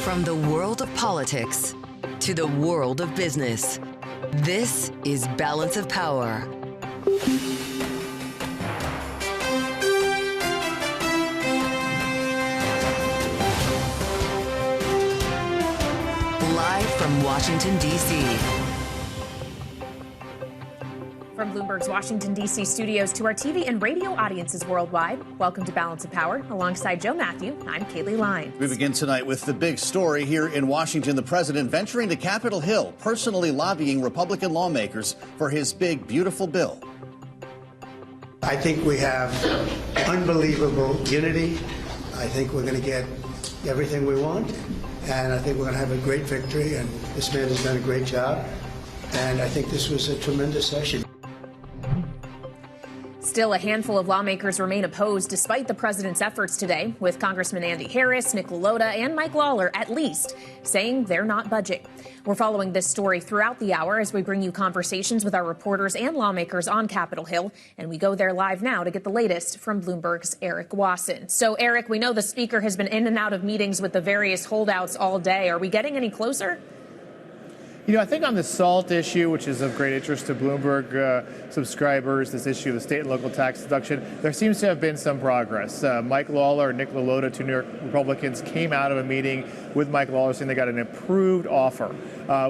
From the world of politics to the world of business, this is Balance of Power. Live from Washington, D.C. From Bloomberg's Washington, D.C. studios to our TV and radio audiences worldwide, welcome to Balance of Power. Alongside Joe Matthew, I'm Kaylee Lyons. We begin tonight with the big story here in Washington. The president venturing to Capitol Hill, personally lobbying Republican lawmakers for his big, beautiful bill. I think we have unbelievable unity. I think we're going to get everything we want. And I think we're going to have a great victory. And this man has done a great job. And I think this was a tremendous session. Still, a handful of lawmakers remain opposed despite the president's efforts today, with Congressman Andy Harris, Nick LaLota, and Mike Lawler, at least, saying they're not budging. We're following this story throughout the hour as we bring you conversations with our reporters and lawmakers on Capitol Hill. And we go there live now to get the latest from Bloomberg's Erik Wasson. So, Erik, we know the speaker has been in and out of meetings with the various holdouts all day. Are we getting any closer? You know, I think on the SALT issue, which is of great interest to Bloomberg subscribers, this issue of the state and local tax deduction, there seems to have been some progress. Mike Lawler and Nick LaLota, two New York Republicans, came out of a meeting with Mike Lawler saying they got an improved offer.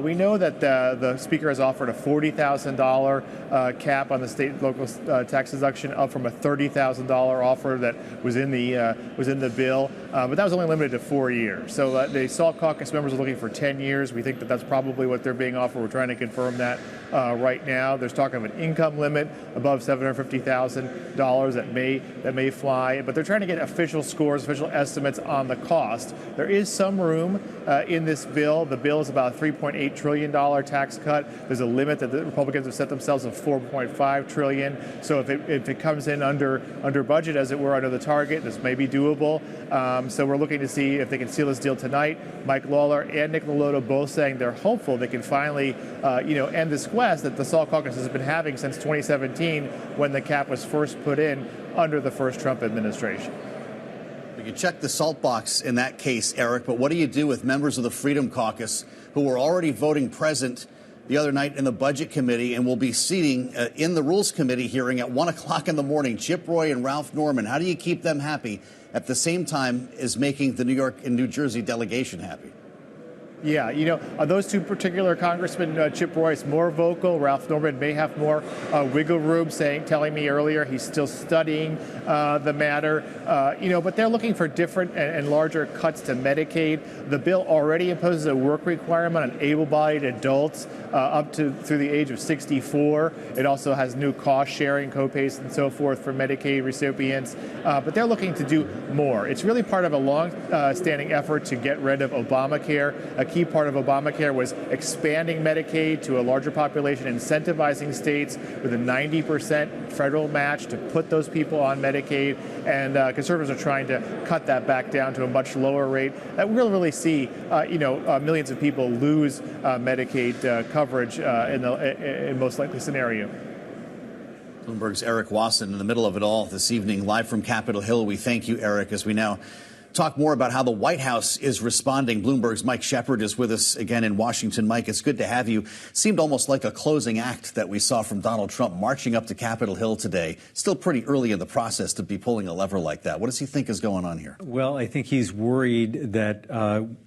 We know that the speaker has offered a $40,000 cap on the state and local tax deduction, up from a $30,000 offer that was in the bill. But that was only limited to 4 years. So the SALT caucus members are looking for 10 years. We think that that's probably what they're being offered. We're trying to confirm that right now. There's talk of an income limit above $750,000 that may fly, but they're trying to get official scores, official estimates on the cost. There is some room in this bill. The bill is about a $3.8 trillion tax cut. There's a limit that the Republicans have set themselves of $4.5 trillion. So if it comes in under budget, as it were, under the target, this may be doable. So we're looking to see if they can seal this deal tonight. Mike Lawler and Nick LaLota both saying they're hopeful they can finally, end this quest that the SALT caucus has been having since 2017, when the cap was first put in under the first Trump administration. We can check the SALT box in that case, Erik, but what do you do with members of the Freedom Caucus who were already voting present the other night in the Budget Committee and will be seating in the Rules Committee hearing at 1 o'clock in the morning, Chip Roy and Ralph Norman? How do you keep them happy at the same time as making the New York and New Jersey delegation happy? Yeah, those two particular congressmen, Chip Roy is more vocal. Ralph Norman may have more wiggle room, telling me earlier he's still studying the matter. But they're looking for different and larger cuts to Medicaid. The bill already imposes a work requirement on able-bodied adults up to through the age of 64. It also has new cost-sharing, copays, and so forth for Medicaid recipients. But they're looking to do more. It's really part of a long-standing effort to get rid of Obamacare. A key part of Obamacare was expanding Medicaid to a larger population, incentivizing states with a 90% federal match to put those people on Medicaid. And conservatives are trying to cut that back down to a much lower rate. We'll really see, millions of people lose Medicaid coverage in most likely scenario. Bloomberg's Erik Wasson in the middle of it all this evening, live from Capitol Hill. We thank you, Erik, as we now talk more about how the White House is responding. Bloomberg's Mike Shepard is with us again in Washington. Mike, it's good to have you. Seemed almost like a closing act that we saw from Donald Trump marching up to Capitol Hill today. Still pretty early in the process to be pulling a lever like that. What does he think is going on here? Well, I think he's worried that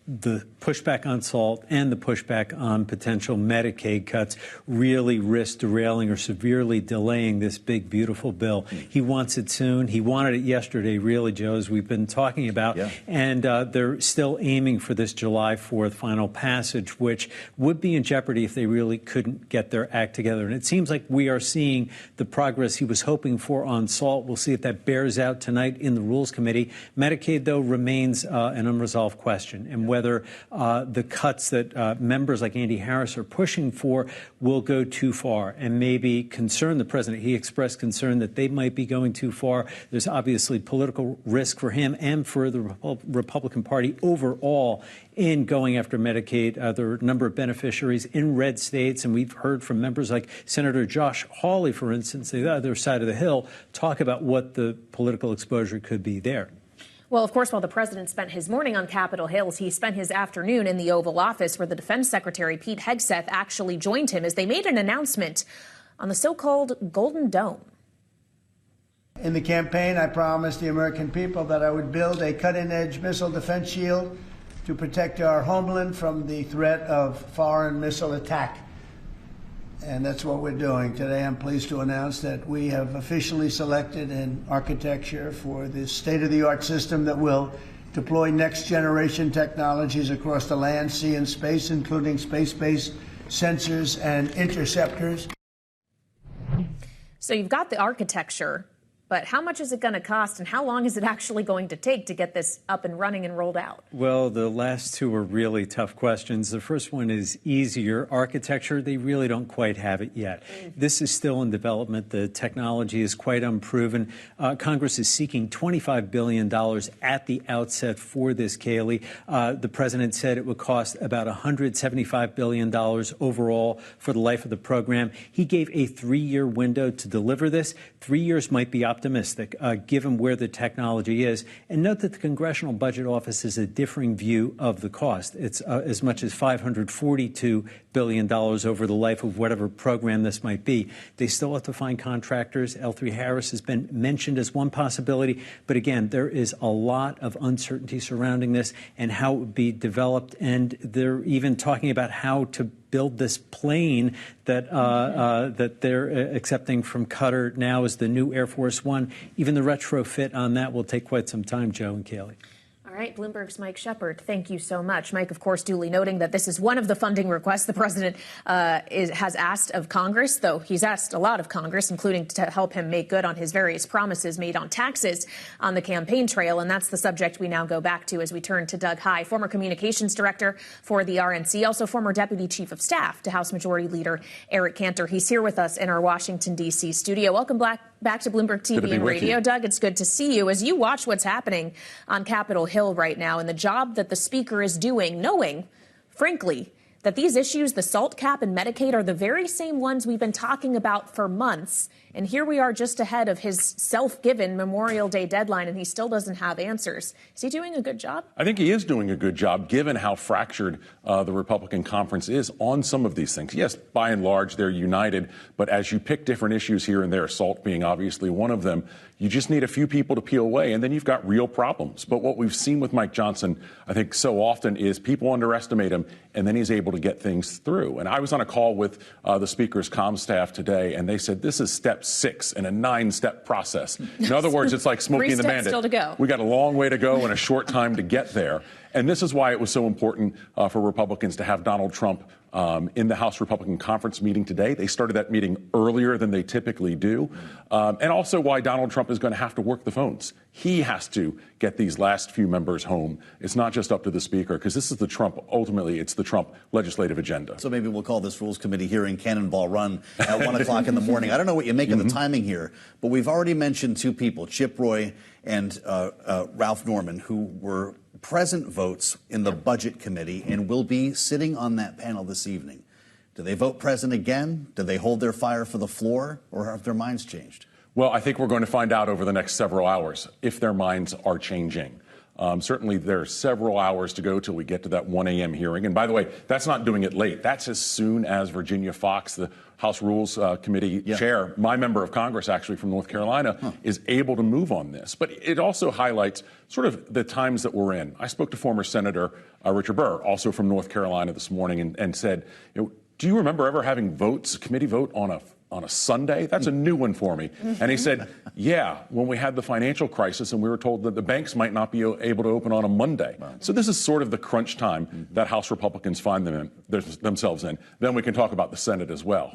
the pushback on SALT and the pushback on potential Medicaid cuts really risk derailing or severely delaying this big, beautiful bill. He wants it soon. He wanted it yesterday, really, Joe, as we've been talking about. Yeah. And they're still aiming for this July 4th final passage, which would be in jeopardy if they really couldn't get their act together. And it seems like we are seeing the progress he was hoping for on SALT. We'll see if that bears out tonight in the Rules Committee. Medicaid, though, remains an unresolved question, and whether the cuts that members like Andy Harris are pushing for will go too far and maybe concern the president. He expressed concern that they might be going too far. There's obviously political risk for him and for the Republican Party overall in going after Medicaid. There are a number of beneficiaries in red states, and we've heard from members like Senator Josh Hawley, for instance, the other side of the Hill, talk about what the political exposure could be there. Well, of course, while the president spent his morning on Capitol Hill, he spent his afternoon in the Oval Office, where the Defense Secretary Pete Hegseth actually joined him as they made an announcement on the so-called Golden Dome. In the campaign, I promised the American people that I would build a cutting-edge missile defense shield to protect our homeland from the threat of foreign missile attack. And that's what we're doing. Today, I'm pleased to announce that we have officially selected an architecture for this state-of-the-art system that will deploy next-generation technologies across the land, sea, and space, including space-based sensors and interceptors. So you've got the architecture, but how much is it going to cost, and how long is it actually going to take to get this up and running and rolled out? Well, the last two are really tough questions. The first one is easier. Architecture, they really don't quite have it yet. This is still in development. The technology is quite unproven. Congress is seeking $25 billion at the outset for this, Kayleigh. The president said it would cost about $175 billion overall for the life of the program. He gave a 3-year window to deliver this. 3 years might be optimistic, given where the technology is. And note that the Congressional Budget Office has a differing view of the cost. It's as much as $542 billion over the life of whatever program this might be. They still have to find contractors. L3 Harris has been mentioned as one possibility. But again, there is a lot of uncertainty surrounding this and how it would be developed. And they're even talking about how to build this plane that that they're accepting from Qatar now as the new Air Force One. Even the retrofit on that will take quite some time, Joe and Kayleigh. All right, Bloomberg's Mike Shepard, thank you so much. Mike, of course, duly noting that this is one of the funding requests the president has asked of Congress, though he's asked a lot of Congress, including to help him make good on his various promises made on taxes on the campaign trail. And that's the subject we now go back to as we turn to Doug Heye, former communications director for the RNC, also former deputy chief of staff to House Majority Leader Erik Cantor. He's here with us in our Washington, D.C. studio. Welcome back to Bloomberg TV and radio. Doug, it's good to see you. As you watch what's happening on Capitol Hill right now and the job that the speaker is doing, knowing, frankly, that these issues, the SALT cap and Medicaid, are the very same ones we've been talking about for months. And here we are just ahead of his self-given Memorial Day deadline, and he still doesn't have answers. Is he doing a good job? I think he is doing a good job, given how fractured the Republican conference is on some of these things. Yes, by and large, they're united. But as you pick different issues here and there, SALT being obviously one of them, you just need a few people to peel away, and then you've got real problems. But what we've seen with Mike Johnson, I think so often, is people underestimate him, and then he's able to get things through. And I was on a call with the Speaker's comm staff today, and they said this is step 6 in a 9-step process. In other words, it's like Smokey and the Bandit. Still to go. We got a long way to go and a short time to get there. And this is why it was so important for Republicans to have Donald Trump in the House Republican Conference meeting today. They started that meeting earlier than they typically do. And also why Donald Trump is going to have to work the phones. He has to get these last few members home. It's not just up to the Speaker, because this is the Trump, ultimately, it's the Trump legislative agenda. So maybe we'll call this Rules Committee hearing Cannonball Run at 1 o'clock in the morning. I don't know what you make of the timing here, but we've already mentioned two people, Chip Roy and Ralph Norman, who were present votes in the Budget Committee and will be sitting on that panel this evening. Do they vote present again? Do they hold their fire for the floor, or have their minds changed? Well, I think we're going to find out over the next several hours if their minds are changing. Certainly, there are several hours to go till we get to that 1 a.m. hearing. And by the way, that's not doing it late. That's as soon as Virginia Fox, the House Rules Committee chair, my member of Congress, actually from North Carolina, is able to move on this. But it also highlights sort of the times that we're in. I spoke to former Senator Richard Burr, also from North Carolina this morning, and said, do you remember ever having votes, a committee vote on a Sunday? That's a new one for me. And he said, yeah, when we had the financial crisis and we were told that the banks might not be able to open on a Monday. Wow. So this is sort of the crunch time that House Republicans find themselves in. Then we can talk about the Senate as well.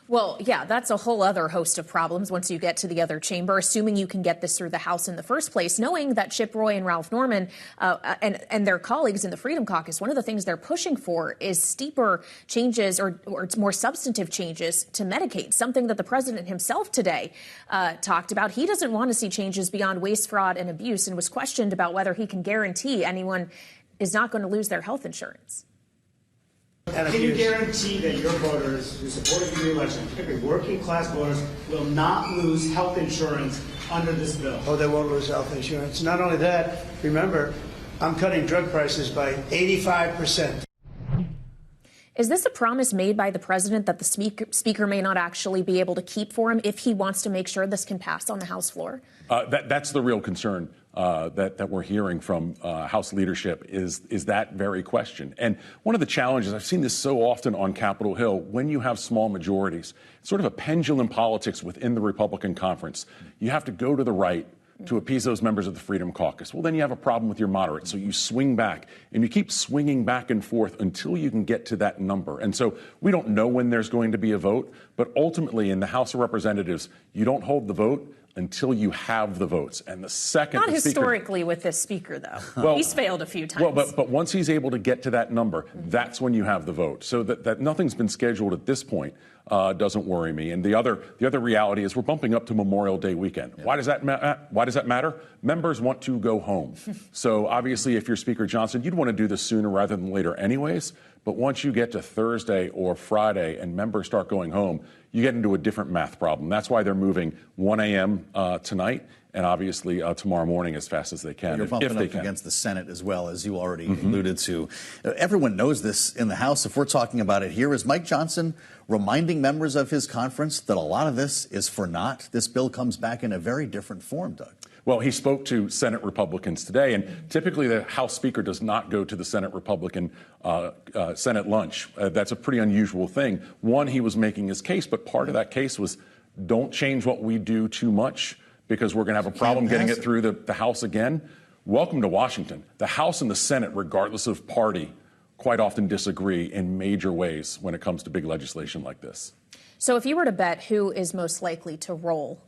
Well, yeah, that's a whole other host of problems once you get to the other chamber, assuming you can get this through the House in the first place, knowing that Chip Roy and Ralph Norman and their colleagues in the Freedom Caucus, one of the things they're pushing for is steeper changes or more substantive changes to Medicaid, something that the president himself today talked about. He doesn't want to see changes beyond waste, fraud, and abuse, and was questioned about whether he can guarantee anyone is not going to lose their health insurance. Can you guarantee that your voters who supported you in the election, particularly working class voters, will not lose health insurance under this bill? Oh, they won't lose health insurance. Not only that, Remember, I'm cutting drug prices by 85%. Is this a promise made by the president that the speaker may not actually be able to keep for him if he wants to make sure this can pass on the House floor? That's the real concern that we're hearing from House leadership is that very question. And one of the challenges, I've seen this so often on Capitol Hill, when you have small majorities, it's sort of a pendulum politics within the Republican conference. You have to go to the right to appease those members of the Freedom Caucus. Well, then you have a problem with your moderates. So you swing back, and you keep swinging back and forth until you can get to that number. And so we don't know when there's going to be a vote, but ultimately in the House of Representatives, you don't hold the vote until you have the votes. And the second Not historically with this speaker, though. Well, he's failed a few times. Well, but once he's able to get to that number, that's when you have the vote. So that nothing's been scheduled at this point doesn't worry me. And the other reality is we're bumping up to Memorial Day weekend. Yeah. Why does that matter? Members want to go home. So obviously, if you're Speaker Johnson, you'd want to do this sooner rather than later anyways. But once you get to Thursday or Friday and members start going home, you get into a different math problem. That's why they're moving 1 a.m. Tonight and obviously tomorrow morning as fast as they can. You're bumping up against the Senate as well, as you already alluded to. Everyone knows this in the House. If we're talking about it here, is Mike Johnson reminding members of his conference that a lot of this is for naught? This bill comes back in a very different form, Doug. Well, he spoke to Senate Republicans today, and typically the House Speaker does not go to the Senate Republican Senate lunch. That's a pretty unusual thing. One, he was making his case, but part of that case was don't change what we do too much because we're going to have a problem getting it through the House again. Welcome to Washington. The House and the Senate, regardless of party, quite often disagree in major ways when it comes to big legislation like this. So if you were to bet who is most likely to roll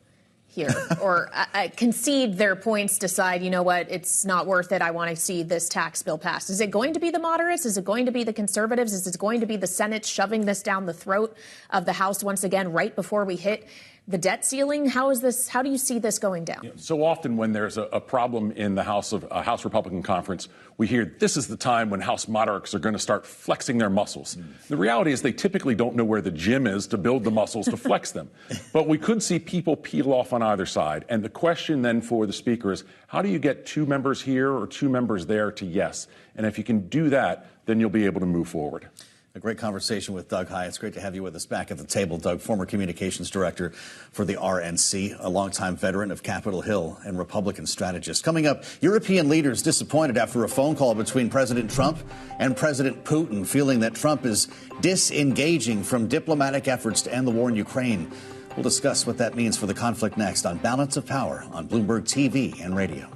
here or concede their points, decide, you know what, it's not worth it, I want to see this tax bill passed, is it going to be the moderates? Is it going to be the conservatives? Is it going to be the Senate shoving this down the throat of the House once again right before we hit the debt ceiling? How do you see this going down? So often when there's a problem in the House Republican Conference, we hear this is the time when House moderates are going to start flexing their muscles. The reality is they typically don't know where the gym is to build the muscles to flex them. But we could see people peel off on either side. And the question then for the Speaker is, how do you get 2 members here or 2 members there to yes? And if you can do that, then you'll be able to move forward. A great conversation with Doug Heye. It's great to have you with us back at the table. Doug, former communications director for the RNC, a longtime veteran of Capitol Hill and Republican strategist. Coming up, European leaders disappointed after a phone call between President Trump and President Putin, feeling that Trump is disengaging from diplomatic efforts to end the war in Ukraine. We'll discuss what that means for the conflict next on Balance of Power on Bloomberg TV and radio.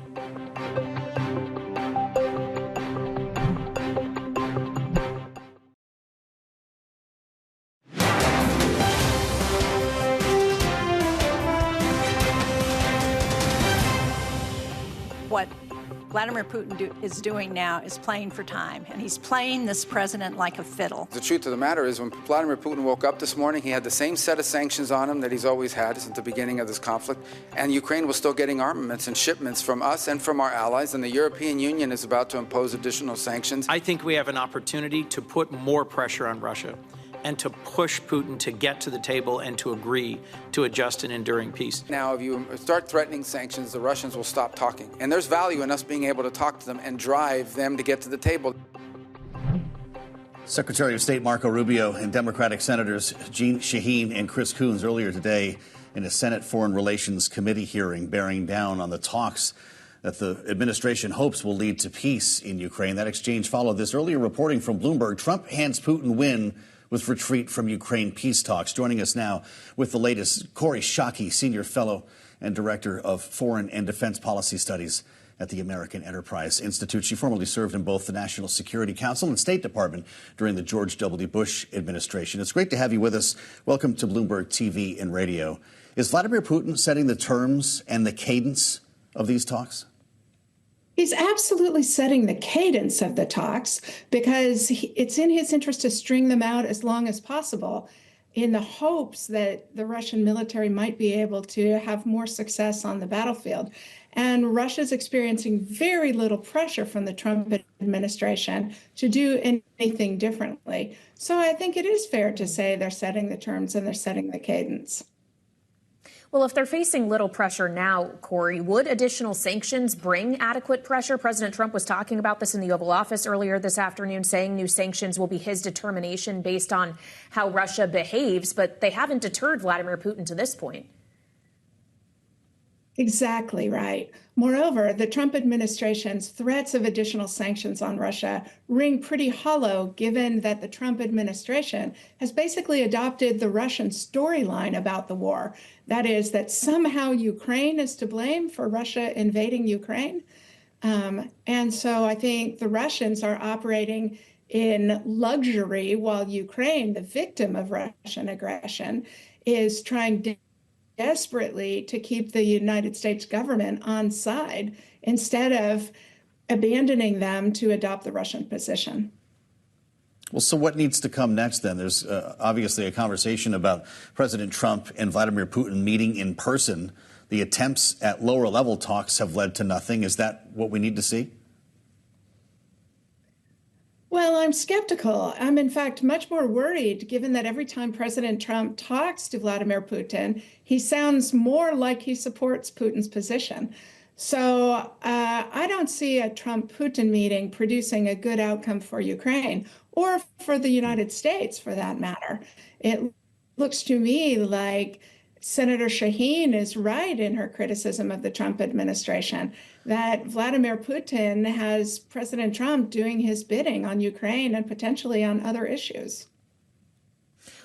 What Vladimir Putin is doing now is playing for time, and he's playing this president like a fiddle. The truth of the matter is when Vladimir Putin woke up this morning, he had the same set of sanctions on him that he's always had since the beginning of this conflict, and Ukraine was still getting armaments and shipments from us and from our allies, and the European Union is about to impose additional sanctions. I think we have an opportunity to put more pressure on Russia and to push Putin to get to the table and to agree to a just and enduring peace. Now, if you start threatening sanctions, the Russians will stop talking. And there's value in us being able to talk to them and drive them to get to the table. Secretary of State Marco Rubio and Democratic Senators Jeanne Shaheen and Chris Coons earlier today in a Senate Foreign Relations Committee hearing bearing down on the talks that the administration hopes will lead to peace in Ukraine. That exchange followed this earlier reporting from Bloomberg. Trump hands Putin win with retreat from Ukraine peace talks. Joining us now with the latest, Kori Schake, Senior Fellow and Director of Foreign and Defense Policy Studies at the American Enterprise Institute. She formerly served in both the National Security Council and State Department during the George W. Bush administration. It's great to have you with us. Welcome to Bloomberg TV and radio. Is Vladimir Putin setting the terms and the cadence of these talks? He's absolutely setting the cadence of the talks because it's in his interest to string them out as long as possible in the hopes that the Russian military might be able to have more success on the battlefield. And Russia's experiencing very little pressure from the Trump administration to do anything differently. So I think it is fair to say they're setting the terms and they're setting the cadence. Well, if they're facing little pressure now, Kori, would additional sanctions bring adequate pressure? President Trump was talking about this in the Oval Office earlier this afternoon, saying new sanctions will be his determination based on how Russia behaves, but they haven't deterred Vladimir Putin to this point. Exactly right. Moreover, the Trump administration's threats of additional sanctions on Russia ring pretty hollow, given that the Trump administration has basically adopted the Russian storyline about the war. That is, that somehow Ukraine is to blame for Russia invading Ukraine. And so I think the Russians are operating in luxury while Ukraine, the victim of Russian aggression, is trying desperately to keep the United States government on side instead of abandoning them to adopt the Russian position. Well, so what needs to come next then? There's obviously a conversation about President Trump and Vladimir Putin meeting in person. The attempts at lower level talks have led to nothing. Is that what we need to see? Well, I'm skeptical. I'm, in fact, much more worried, given that every time President Trump talks to Vladimir Putin, he sounds more like he supports Putin's position. So I don't see a Trump-Putin meeting producing a good outcome for Ukraine or for the United States, for that matter. It looks to me like Senator Shaheen is right in her criticism of the Trump administration, that Vladimir Putin has President Trump doing his bidding on Ukraine and potentially on other issues.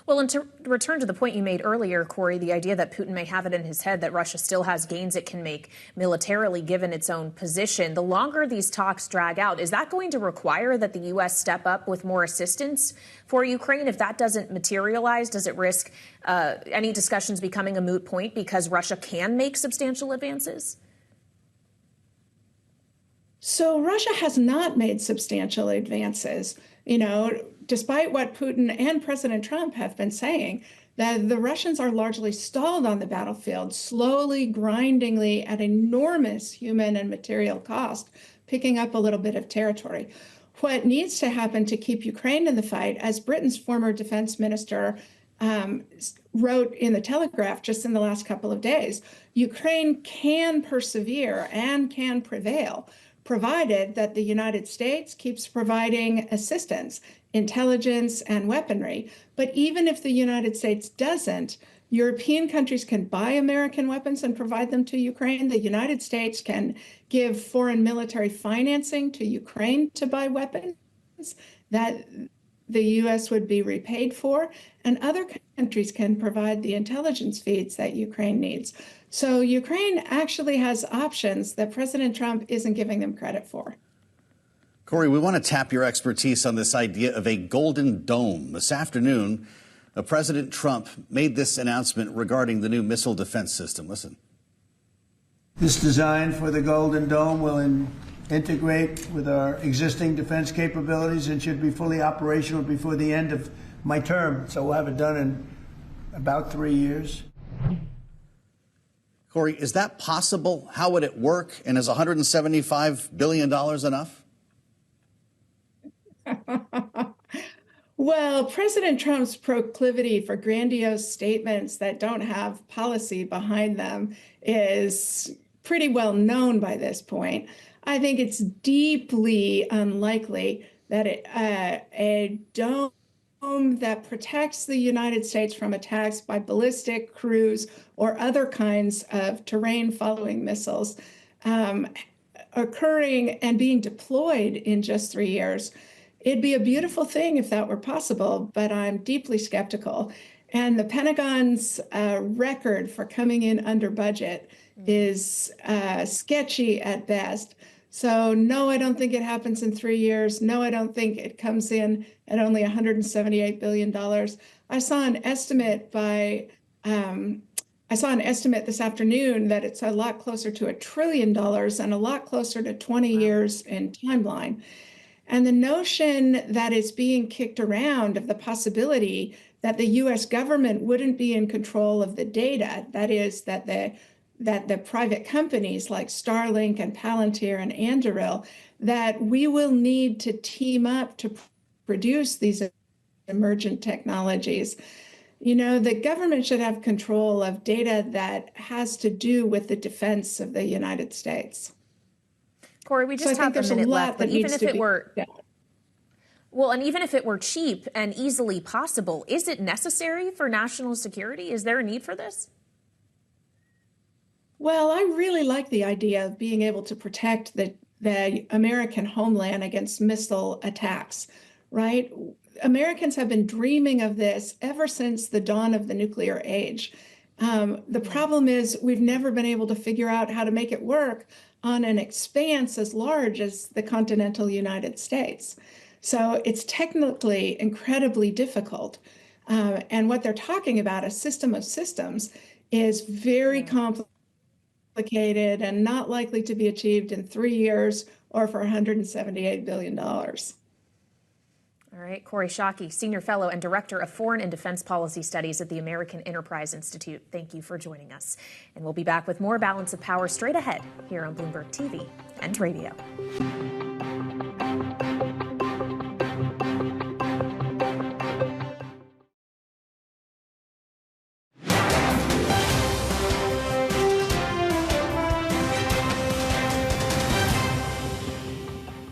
Well, and to return to the point you made earlier, Kori, the idea that Putin may have it in his head that Russia still has gains it can make militarily given its own position. The longer these talks drag out, is that going to require that the U.S. step up with more assistance for Ukraine? If that doesn't materialize, does it risk any discussions becoming a moot point because Russia can make substantial advances? So Russia has not made substantial advances. You know, despite what Putin and President Trump have been saying, that the Russians are largely stalled on the battlefield, slowly, grindingly, at enormous human and material cost, picking up a little bit of territory. What needs to happen to keep Ukraine in the fight, as Britain's former defense minister wrote in the Telegraph just in the last couple of days, Ukraine can persevere and can prevail, provided that the United States keeps providing assistance, intelligence, and weaponry. But even if the United States doesn't, European countries can buy American weapons and provide them to Ukraine. The United States can give foreign military financing to Ukraine to buy weapons that the U.S. would be repaid for, and other countries can provide the intelligence feeds that Ukraine needs. So Ukraine actually has options that President Trump isn't giving them credit for. Kori, we want to tap your expertise on this idea of a golden dome. This afternoon, President Trump made this announcement regarding the new missile defense system. Listen. This design for the Golden Dome will integrate with our existing defense capabilities and should be fully operational before the end of my term. So we'll have it done in about 3 years. Kori, is that possible? How would it work? And is $175 billion enough? Well, President Trump's proclivity for grandiose statements that don't have policy behind them is pretty well known by this point. I think it's deeply unlikely that a dome that protects the United States from attacks by ballistic, cruise, or other kinds of terrain-following missiles occurring and being deployed in just 3 years. It'd be a beautiful thing if that were possible, but I'm deeply skeptical. And the Pentagon's record for coming in under budget is sketchy at best. So no, I don't think it happens in 3 years. No, I don't think it comes in at only $178 billion. I saw an estimate this afternoon that it's a lot closer to $1 trillion and a lot closer to 20 years in timeline. And the notion that is being kicked around of the possibility that the U.S. government wouldn't be in control of the data, that is, that the private companies like Starlink and Palantir and Anduril, that we will need to team up to produce these emergent technologies. You know, the government should have control of data that has to do with the defense of the United States. Kori, we just have a minute left, but even if it were... Yeah. Well, and even if it were cheap and easily possible, is it necessary for national security? Is there a need for this? Well, I really like the idea of being able to protect the American homeland against missile attacks, right? Americans have been dreaming of this ever since the dawn of the nuclear age. The problem is we've never been able to figure out how to make it work on an expanse as large as the continental United States. So it's technically incredibly difficult. And what they're talking about, a system of systems, is very complicated and not likely to be achieved in 3 years or for $178 billion. All right, Kori Schake, Senior Fellow and Director of Foreign and Defense Policy Studies at the American Enterprise Institute. Thank you for joining us. And we'll be back with more Balance of Power straight ahead here on Bloomberg TV and radio.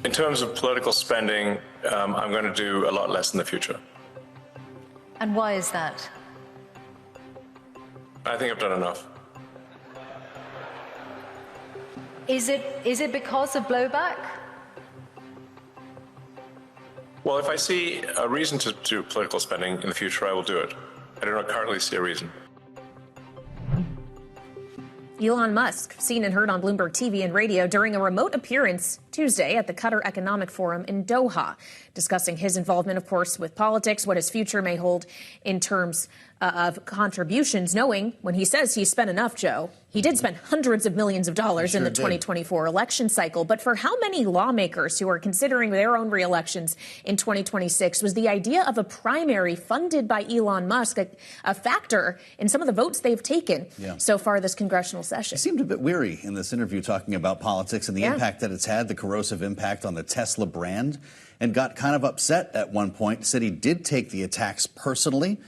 In terms of political spending, I'm going to do a lot less in the future. And why is that? I think I've done enough. Is it because of blowback? Well, if I see a reason to do political spending in the future, I will do it. I do not currently see a reason. Elon Musk, seen and heard on Bloomberg TV and radio during a remote appearance Tuesday at the Qatar Economic Forum in Doha, discussing his involvement, of course, with politics, what his future may hold in terms of contributions, knowing when he says he spent enough, Joe, he did spend hundreds of millions of dollars in the 2024 election cycle. But for how many lawmakers who are considering their own re-elections in 2026 was the idea of a primary funded by Elon Musk a factor in some of the votes they've taken so far this congressional session? He seemed a bit weary in this interview talking about politics and the impact that it's had, the corrosive impact on the Tesla brand, and got kind of upset at one point, said he did take the attacks personally.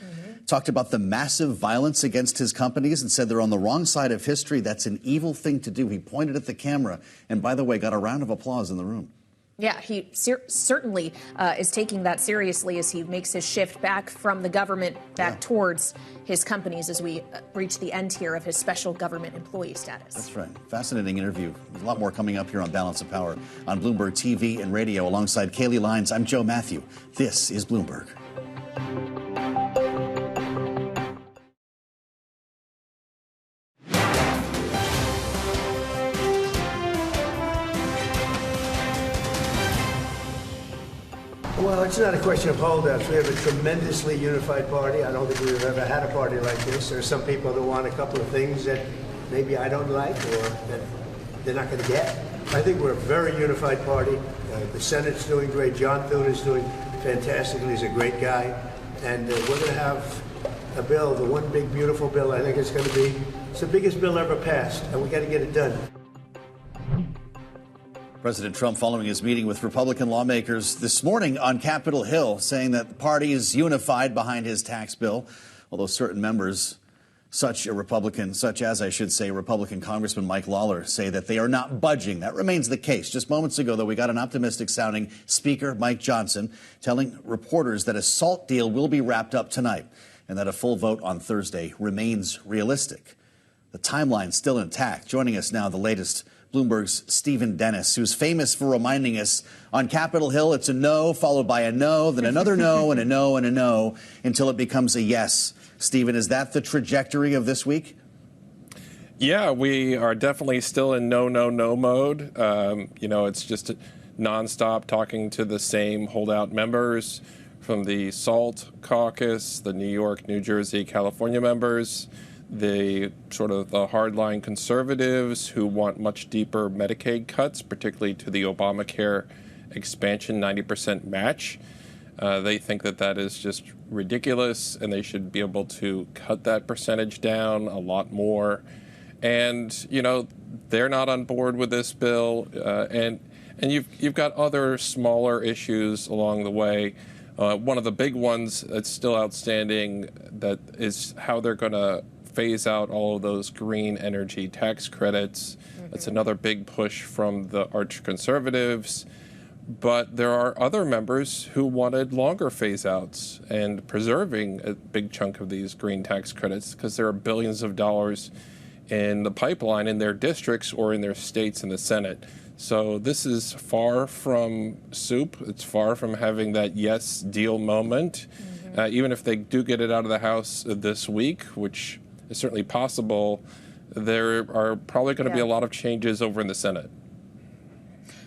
Talked about the massive violence against his companies and said they're on the wrong side of history. That's an evil thing to do. He pointed at the camera and, by the way, got a round of applause in the room. Yeah, he certainly is taking that seriously as he makes his shift back from the government back towards his companies as we reach the end here of his special government employee status. That's right. Fascinating interview. There's a lot more coming up here on Balance of Power on Bloomberg TV and radio alongside Kaylee Lyons. I'm Joe Matthew. This is Bloomberg. Well, it's not a question of holdouts. We have a tremendously unified party. I don't think we've ever had a party like this. There are some people that want a couple of things that maybe I don't like or that they're not going to get. I think we're a very unified party. The Senate's doing great. John Thune is doing fantastically. He's a great guy. And we're going to have a bill, the one big, beautiful bill. I think it's going to be, it's the biggest bill ever passed, and we got to get it done. President Trump following his meeting with Republican lawmakers this morning on Capitol Hill, saying that the party is unified behind his tax bill, although certain members, such as Republican Congressman Mike Lawler, say that they are not budging. That remains the case. Just moments ago, though, we got an optimistic-sounding Speaker Mike Johnson telling reporters that a SALT deal will be wrapped up tonight and that a full vote on Thursday remains realistic. The timeline's still intact. Joining us now, the latest, Bloomberg's Stephen Dennis, who's famous for reminding us on Capitol Hill, it's a no followed by a no, then another no and a no and a no until it becomes a yes. Stephen, is that the trajectory of this week? Yeah, we are definitely still in no mode. It's just nonstop talking to the same holdout members from the SALT caucus, the New York, New Jersey, California members, the sort of the hardline conservatives who want much deeper Medicaid cuts, particularly to the Obamacare expansion 90% match. They think that that is just ridiculous and they should be able to cut that percentage down a lot more. And, they're not on board with this bill. And you've got other smaller issues along the way. One of the big ones that's still outstanding that is how they're going to phase out all of those green energy tax credits. That's another big push from the arch conservatives. But there are other members who wanted longer phase outs and preserving a big chunk of these green tax credits because there are billions of dollars in the pipeline in their districts or in their states in the Senate. So this is far from soup. It's far from having that yes deal moment. Even if they do get it out of the House this week, which is certainly possible, there are probably going to be a lot of changes over in the Senate.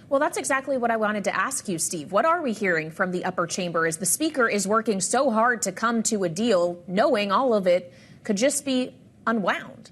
Well, that's exactly what I wanted to ask you, Steve. What are we hearing from the upper chamber as the speaker is working so hard to come to a deal, knowing all of it could just be unwound?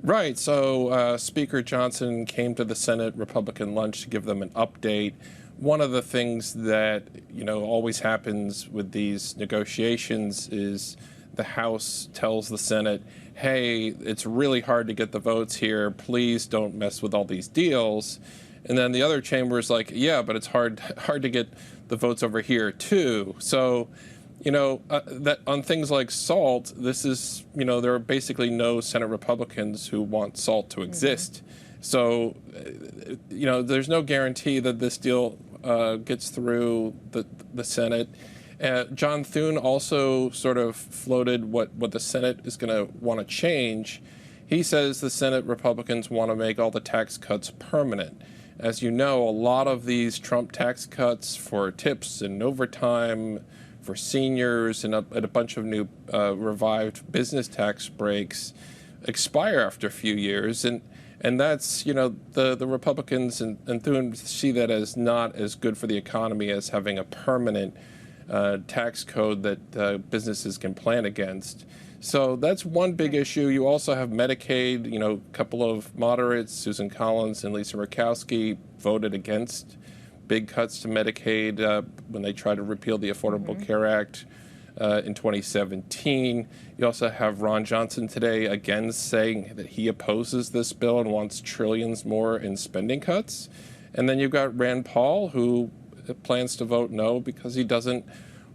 Right. So Speaker Johnson came to the Senate Republican lunch to give them an update. One of the things that, always happens with these negotiations is the House tells the Senate, hey, it's really hard to get the votes here. Please don't mess with all these deals. And then the other chamber is like, yeah, but it's hard to get the votes over here, too. So, that on things like SALT, this is, there are basically no Senate Republicans who want SALT to exist. So, there's no guarantee that this deal gets through the Senate. John Thune also sort of floated what the Senate is going to want to change. He says the Senate Republicans want to make all the tax cuts permanent. As you know, a lot of these Trump tax cuts for tips and overtime, for seniors, and a bunch of new revived business tax breaks expire after a few years. And that's, the Republicans and Thune see that as not as good for the economy as having a permanent tax code that businesses can plan against. So that's one big issue. You also have Medicaid. A couple of moderates, Susan Collins and Lisa Murkowski, voted against big cuts to Medicaid when they tried to repeal the Affordable Care Act in 2017. You also have Ron Johnson today again saying that he opposes this bill and wants trillions more in spending cuts. And then you've got Rand Paul, who plans to vote no because he doesn't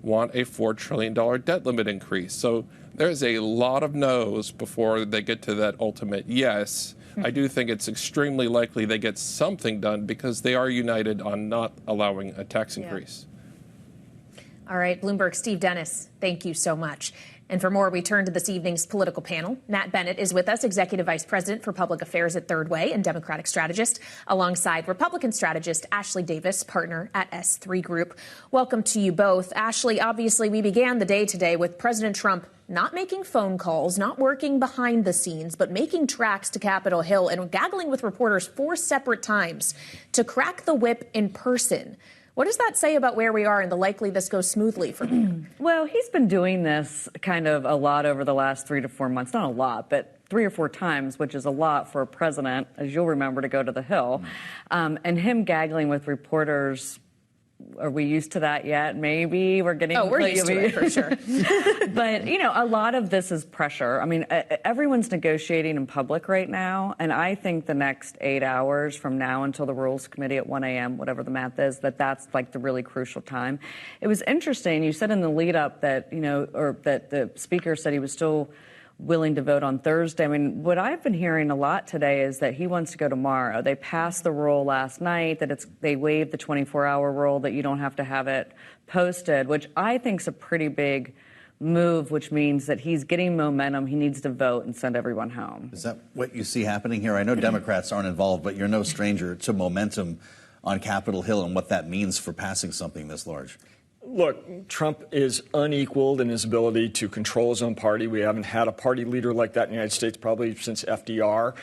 want a $4 trillion debt limit increase. So there's a lot of no's before they get to that ultimate yes. I do think it's extremely likely they get something done because they are united on not allowing a tax increase. All right, Bloomberg, Steve Dennis, thank you so much. And for more, we turn to this evening's political panel. Nat Bennett is with us, Executive Vice President for Public Affairs at Third Way and Democratic strategist, alongside Republican strategist Ashley Davis, partner at S3 Group. Welcome to you both. Ashley, obviously, we began the day today with President Trump not making phone calls, not working behind the scenes, but making tracks to Capitol Hill and gaggling with reporters 4 separate times to crack the whip in person. What does that say about where we are and the likely this goes smoothly from here? Well, he's been doing this kind of a lot over the last 3 to 4 months. Not a lot, but 3 or 4 times, which is a lot for a president, as you'll remember, to go to the Hill. And him gaggling with reporters, are we used to that yet? Maybe we're getting... Oh, we're used to it, for sure. But, a lot of this is pressure. I mean, everyone's negotiating in public right now, and I think the next 8 hours from now until the Rules Committee at 1 a.m., whatever the math is, that's like the really crucial time. It was interesting. You said in the lead-up that, or that the speaker said he was still willing to vote on Thursday. I mean, what I've been hearing a lot today is that he wants to go tomorrow. They passed the rule last night that they waived the 24-hour rule that you don't have to have it posted, which I think is a pretty big move, which means that he's getting momentum. He needs to vote and send everyone home. Is that what you see happening here? I know Democrats aren't involved, but you're no stranger to momentum on Capitol Hill and what that means for passing something this large. Look, Trump is unequaled in his ability to control his own party. We haven't had a party leader like that in the United States probably since FDR.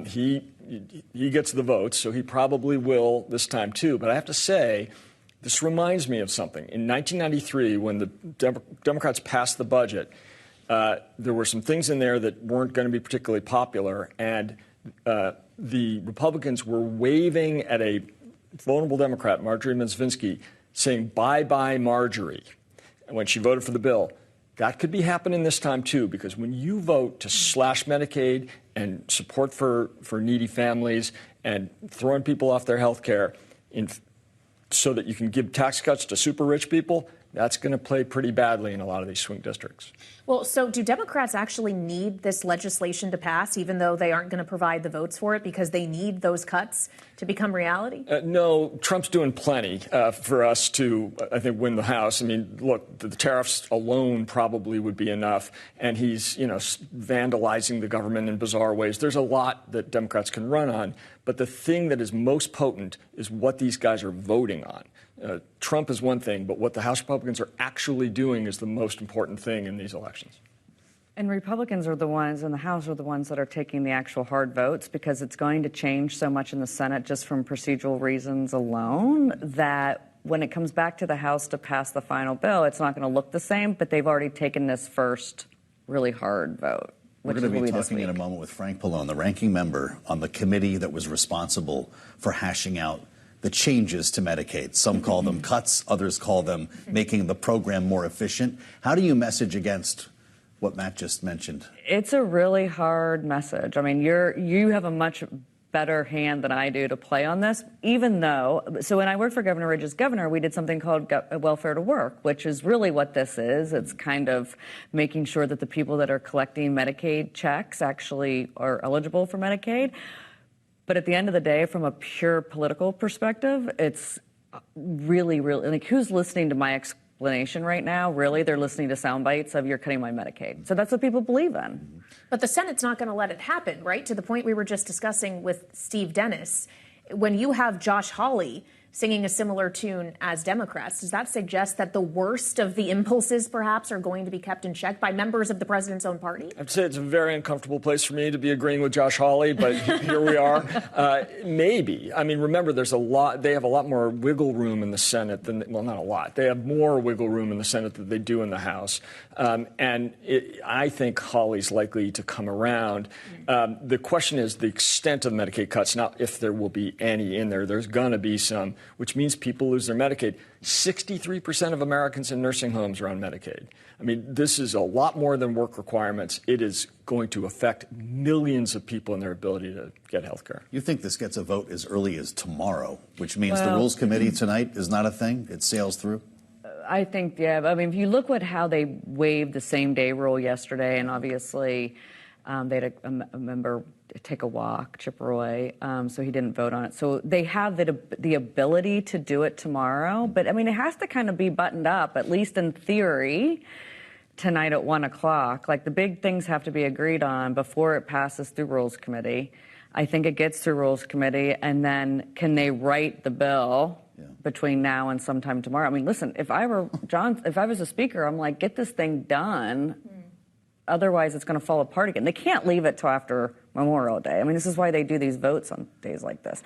He gets the votes, so he probably will this time, too. But I have to say, this reminds me of something. In 1993, when the Democrats passed the budget, there were some things in there that weren't going to be particularly popular, and the Republicans were waving at a vulnerable Democrat, Marjorie Mosvinsky, saying, bye-bye, Marjorie, when she voted for the bill. That could be happening this time, too, because when you vote to slash Medicaid and support for needy families and throwing people off their health care, so that you can give tax cuts to super rich people, that's going to play pretty badly in a lot of these swing districts. Well, so do Democrats actually need this legislation to pass, even though they aren't going to provide the votes for it, because they need those cuts to become reality? No, Trump's doing plenty for us to, I think, win the House. I mean, look, the tariffs alone probably would be enough, and he's, vandalizing the government in bizarre ways. There's a lot that Democrats can run on, but the thing that is most potent is what these guys are voting on. Trump is one thing, but what the House Republicans are actually doing is the most important thing in these elections. And Republicans are the ones in the House are the ones that are taking the actual hard votes, because it's going to change so much in the Senate just from procedural reasons alone that when it comes back to the House to pass the final bill, it's not going to look the same, but they've already taken this first really hard vote. We're going to be talking in a moment with Frank Pallone, the ranking member on the committee that was responsible for hashing out the changes to Medicaid. Some call them cuts, others call them making the program more efficient. How do you message against what Matt just mentioned? It's a really hard message. I mean, you have a much better hand than I do to play on this, even though, so when I worked for Governor Ridge as governor, we did something called Welfare to Work, which is really what this is. It's kind of making sure that the people that are collecting Medicaid checks actually are eligible for Medicaid. But at the end of the day, from a pure political perspective, it's really, like, who's listening to my explanation right now? Really, they're listening to sound bites of "you're cutting my Medicaid." So that's what people believe in. But the Senate's not going to let it happen, right? To the point we were just discussing with Steve Dennis. When you have Josh Hawley singing a similar tune as Democrats, does that suggest that the worst of the impulses, perhaps, are going to be kept in check by members of the president's own party? I'd say it's a very uncomfortable place for me to be agreeing with Josh Hawley, but here we are. Maybe. I mean, remember, they have a lot more wiggle room in the Senate than, well, not a lot. They have more wiggle room in the Senate than they do in the House. I think Hawley's likely to come around. The question is the extent of Medicaid cuts, not if there will be any in there. There's going to be some, which means people lose their Medicaid. 63% of Americans in nursing homes are on Medicaid. I mean, this is a lot more than work requirements. It is going to affect millions of people in their ability to get health care. You think this gets a vote as early as tomorrow, which means the Rules Committee tonight is not a thing? It sails through? I think, yeah. I mean, if you look at how they waived the same-day rule yesterday, and obviously they had a member take a walk, Chip Roy, so he didn't vote on it. So they have the ability to do it tomorrow. But, I mean, it has to kind of be buttoned up, at least in theory, tonight at 1 o'clock. Like, the big things have to be agreed on before it passes through Rules Committee. I think it gets through Rules Committee, and then can they write the bill between now and sometime tomorrow? I mean, listen, if I was a speaker, I'm like, get this thing done. Otherwise, it's going to fall apart again. They can't leave it till after Memorial Day. I mean, this is why they do these votes on days like this.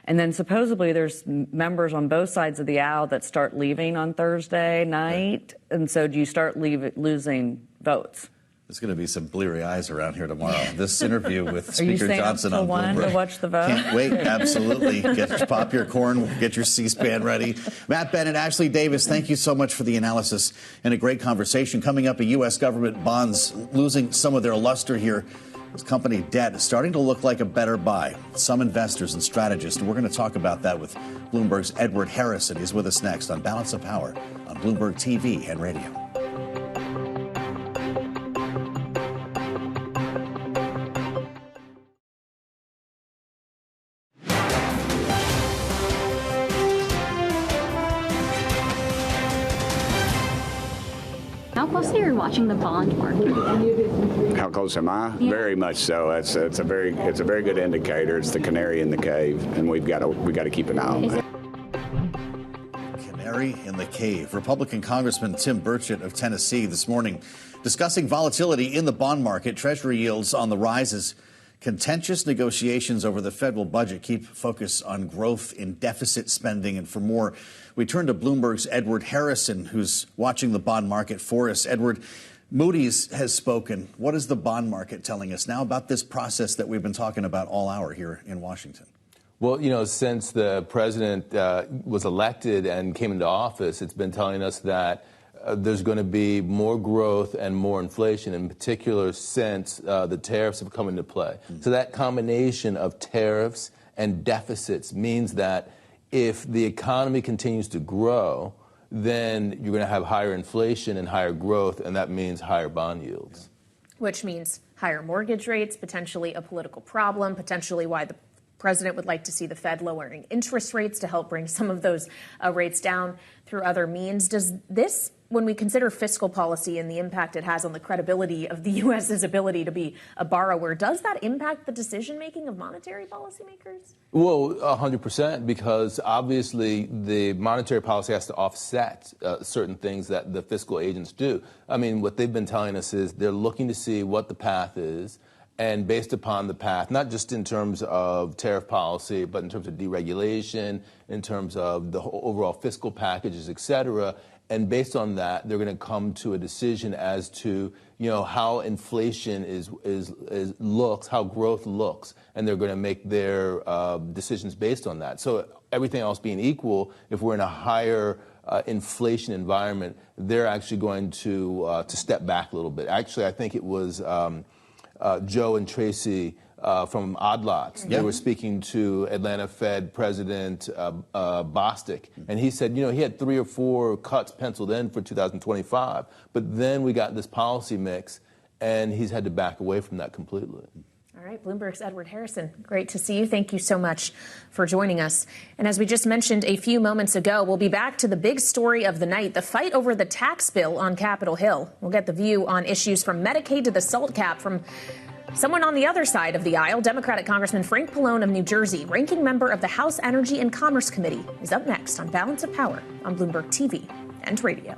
And then supposedly there's members on both sides of the aisle that start leaving on Thursday night. And so do you start losing votes? There's going to be some bleary eyes around here tomorrow. This interview with Speaker Johnson on Bloomberg. To watch the vote? Can't wait. Absolutely. Pop your corn, get your C-SPAN ready. Matt Bennett, Ashley Davis, thank you so much for the analysis and a great conversation. Coming up, U.S. government bonds losing some of their luster here. This company debt is starting to look like a better buy. Some investors and strategists. We're going to talk about that with Bloomberg's Edward Harrison. He's with us next on Balance of Power on Bloomberg TV and radio. How closely are you watching the bond market? How close am I? Yeah. Very much so. It's a very good indicator. It's the canary in the cave, and we got to keep an eye on that. Canary in the cave. Republican Congressman Tim Burchett of Tennessee this morning discussing volatility in the bond market. Treasury yields on the rise as contentious negotiations over the federal budget keep focus on growth in deficit spending. And for more, we turn to Bloomberg's Edward Harrison, who's watching the bond market for us. Edward, Moody's has spoken. What is the bond market telling us now about this process that we've been talking about all hour here in Washington? Well, since the president was elected and came into office, it's been telling us that there's going to be more growth and more inflation, in particular since the tariffs have come into play. So that combination of tariffs and deficits means that if the economy continues to grow, then you're going to have higher inflation and higher growth, and that means higher bond yields. Which means higher mortgage rates, potentially a political problem, potentially why the president would like to see the Fed lowering interest rates to help bring some of those rates down through other means. Does this, when we consider fiscal policy and the impact it has on the credibility of the U.S.'s ability to be a borrower, does that impact the decision-making of monetary policymakers? Well, 100%, because obviously the monetary policy has to offset certain things that the fiscal agents do. I mean, what they've been telling us is they're looking to see what the path is, and based upon the path, not just in terms of tariff policy, but in terms of deregulation, in terms of the overall fiscal packages, et cetera, and based on that, they're going to come to a decision as to, how inflation looks, how growth looks, and they're going to make their decisions based on that. So everything else being equal, if we're in a higher inflation environment, they're actually going to step back a little bit. Actually, I think it was Joe and Tracy from Odd Lots. They were speaking to Atlanta Fed President Bostic, and he said, he had 3 or 4 cuts penciled in for 2025, but then we got this policy mix, and he's had to back away from that completely. All right, Bloomberg's Edward Harrison, great to see you. Thank you so much for joining us. And as we just mentioned a few moments ago, we'll be back to the big story of the night, the fight over the tax bill on Capitol Hill. We'll get the view on issues from Medicaid to the SALT cap from someone on the other side of the aisle. Democratic Congressman Frank Pallone of New Jersey, ranking member of the House Energy and Commerce Committee, is up next on Balance of Power on Bloomberg TV and radio.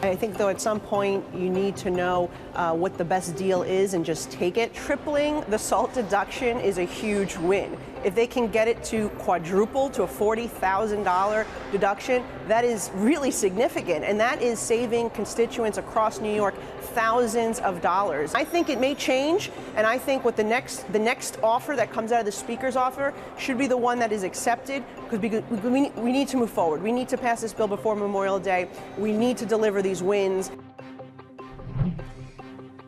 I think, though, at some point you need to know what the best deal is and just take it. Tripling the SALT deduction is a huge win. If they can get it to quadruple to a $40,000 deduction, that is really significant. And that is saving constituents across New York thousands of dollars. I think it may change, and I think what the next offer that comes out of the Speaker's offer should be the one that is accepted, because we need to move forward. We need to pass this bill before Memorial Day. We need to deliver these wins.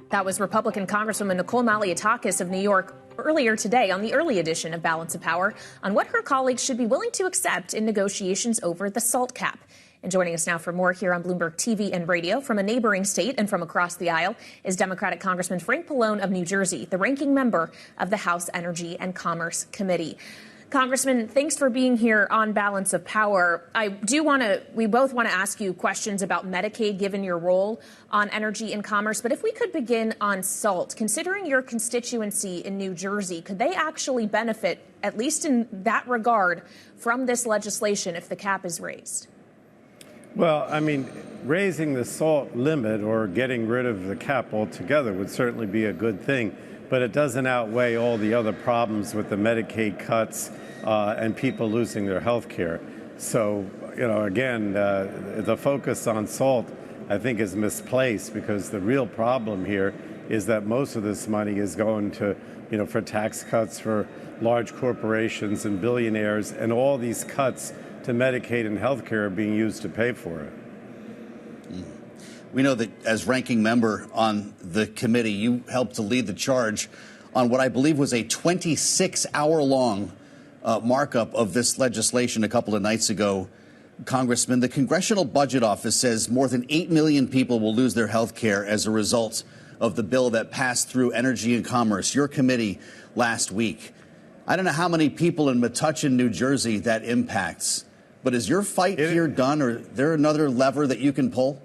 That was Republican Congresswoman Nicole Malliotakis of New York earlier today on the early edition of Balance of Power on what her colleagues should be willing to accept in negotiations over the SALT cap. And joining us now for more here on Bloomberg TV and radio from a neighboring state and from across the aisle is Democratic Congressman Frank Pallone of New Jersey, the ranking member of the House Energy and Commerce Committee. Congressman, thanks for being here on Balance of Power. We both want to ask you questions about Medicaid, given your role on energy and commerce. But if we could begin on SALT, considering your constituency in New Jersey, could they actually benefit, at least in that regard, from this legislation if the cap is raised? Well, I mean, raising the SALT limit or getting rid of the cap altogether would certainly be a good thing, but it doesn't outweigh all the other problems with the Medicaid cuts and people losing their health care. So, again, the focus on SALT, I think, is misplaced, because the real problem here is that most of this money is going to, for tax cuts for large corporations and billionaires, and all these cuts to Medicaid and health care are being used to pay for it. We know that as ranking member on the committee, you helped to lead the charge on what I believe was a 26-hour-long markup of this legislation a couple of nights ago. Congressman, the Congressional Budget Office says more than 8 million people will lose their health care as a result of the bill that passed through Energy and Commerce, your committee, last week. I don't know how many people in Metuchen, New Jersey that impacts, but is your fight here done, or is there another lever that you can pull?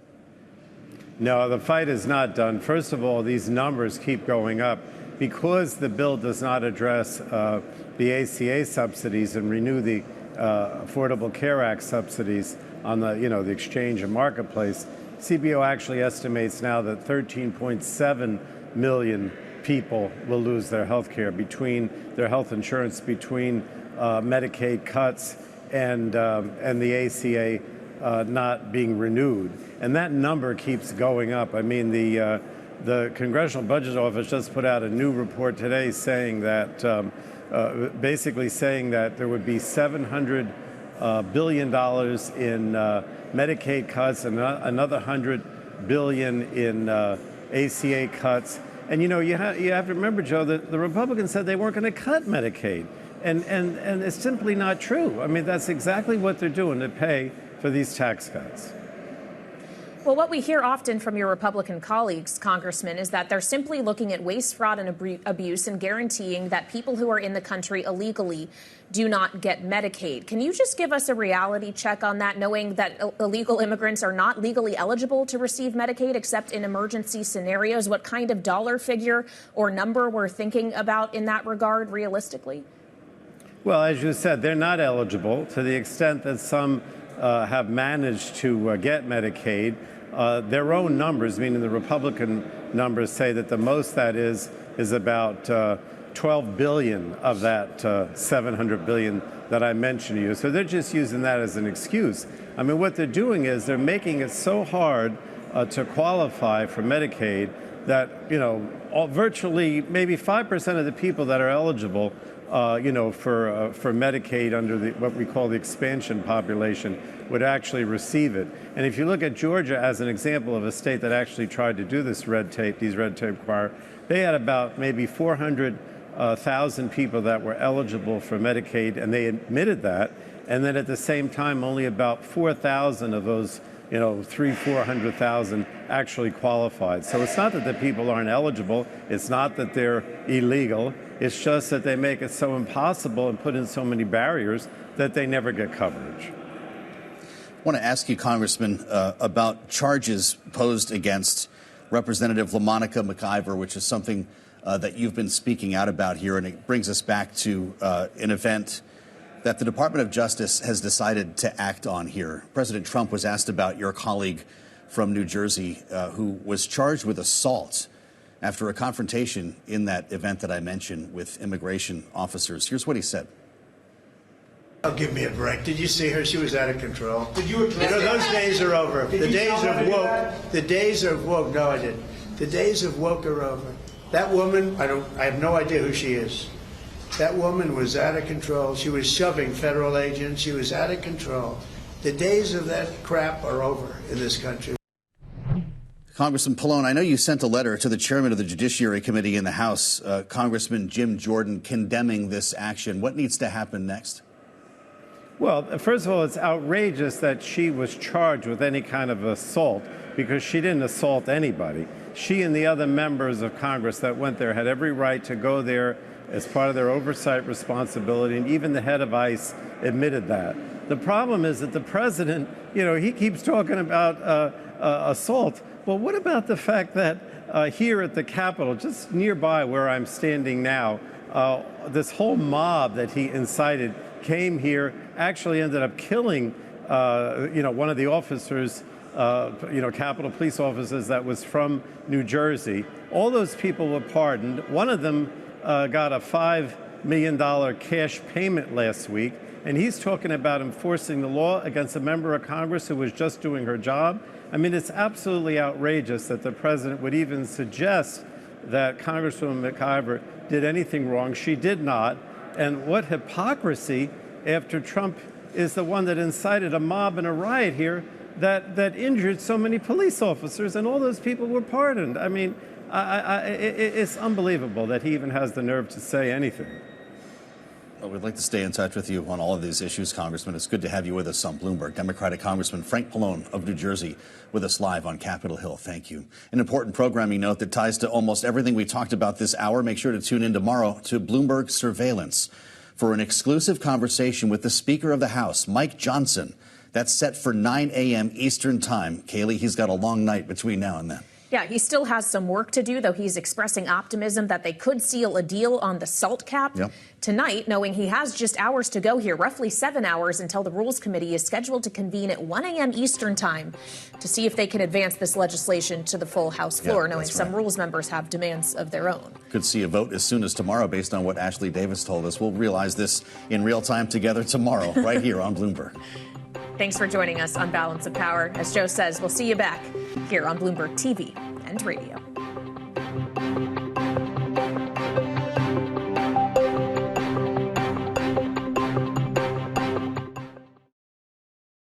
No, the fight is not done. First of all, these numbers keep going up because the bill does not address the ACA subsidies and renew the Affordable Care Act subsidies on the exchange and marketplace. CBO actually estimates now that 13.7 million people will lose their health care between their health insurance, between Medicaid cuts and the ACA not being renewed. And that number keeps going up. I mean, the Congressional Budget Office just put out a new report today saying that basically saying that there would be $700 billion in Medicaid cuts and another $100 billion in ACA cuts. And you have to remember, Joe, that the Republicans said they weren't going to cut Medicaid. And it's simply not true. I mean, that's exactly what they're doing to pay for these tax cuts. Well, what we hear often from your Republican colleagues, Congressman, is that they're simply looking at waste, fraud, and abuse and guaranteeing that people who are in the country illegally do not get Medicaid. Can you just give us a reality check on that, knowing that illegal immigrants are not legally eligible to receive Medicaid except in emergency scenarios? What kind of dollar figure or number we're thinking about in that regard realistically? Well, as you said, they're not eligible to the extent that some have managed to get Medicaid. Their own numbers, meaning the Republican numbers, say that the most that is about $12 billion of that $700 billion that I mentioned to you. So they're just using that as an excuse. I mean, what they're doing is they're making it so hard to qualify for Medicaid that, virtually maybe 5% of the people that are eligible for Medicaid under what we call the expansion population would actually receive it. And if you look at Georgia as an example of a state that actually tried to do these red tape requirements, they had about maybe 400,000 people that were eligible for Medicaid, and they admitted that. And then at the same time, only about 4,000 of those 400,000 actually qualified. So it's not that the people aren't eligible. It's not that they're illegal. It's just that they make it so impossible and put in so many barriers that they never get coverage. I want to ask you, Congressman, about charges posed against Representative LaMonica McIver, which is something that you've been speaking out about here. And it brings us back to an event that the Department of Justice has decided to act on here. President Trump was asked about your colleague from New Jersey who was charged with assault after a confrontation in that event that I mentioned with immigration officers. Here's what he said. Oh, give me a break. Did you see her? She was out of control. Did you address those days are over. The days of woke. The days of woke. No, I didn't. The days of woke are over. That woman, I have no idea who she is. That woman was out of control. She was shoving federal agents. She was out of control. The days of that crap are over in this country. Congressman Pallone, I know you sent a letter to the chairman of the Judiciary Committee in the House, Congressman Jim Jordan, condemning this action. What needs to happen next? Well, first of all, it's outrageous that she was charged with any kind of assault because she didn't assault anybody. She and the other members of Congress that went there had every right to go there as part of their oversight responsibility, and even the head of ICE admitted that. The problem is that the president, he keeps talking about assault. Well, what about the fact that here at the Capitol, just nearby where I'm standing now, this whole mob that he incited came here, actually ended up killing, one of the officers, Capitol Police officers that was from New Jersey. All those people were pardoned. One of them got a $5 million cash payment last week, and he's talking about enforcing the law against a member of Congress who was just doing her job. I mean, it's absolutely outrageous that the president would even suggest that Congresswoman McIver did anything wrong. She did not. And what hypocrisy after Trump is the one that incited a mob and a riot here that injured so many police officers, and all those people were pardoned. I mean, it's unbelievable that he even has the nerve to say anything. Well, we'd like to stay in touch with you on all of these issues, Congressman. It's good to have you with us on Bloomberg. Democratic Congressman Frank Pallone of New Jersey with us live on Capitol Hill. Thank you. An important programming note that ties to almost everything we talked about this hour. Make sure to tune in tomorrow to Bloomberg Surveillance for an exclusive conversation with the Speaker of the House, Mike Johnson. That's set for 9 a.m. Eastern Time. Kaylee, he's got a long night between now and then. Yeah, he still has some work to do, though he's expressing optimism that they could seal a deal on the SALT cap tonight, knowing he has just hours to go here, roughly 7 hours until the Rules Committee is scheduled to convene at 1 a.m. Eastern Time to see if they can advance this legislation to the full House floor, knowing some Rules members have demands of their own. Could see a vote as soon as tomorrow based on what Ashley Davis told us. We'll realize this in real time together tomorrow, right here on Bloomberg. Thanks for joining us on Balance of Power. As Joe says, we'll see you back here on Bloomberg TV and radio.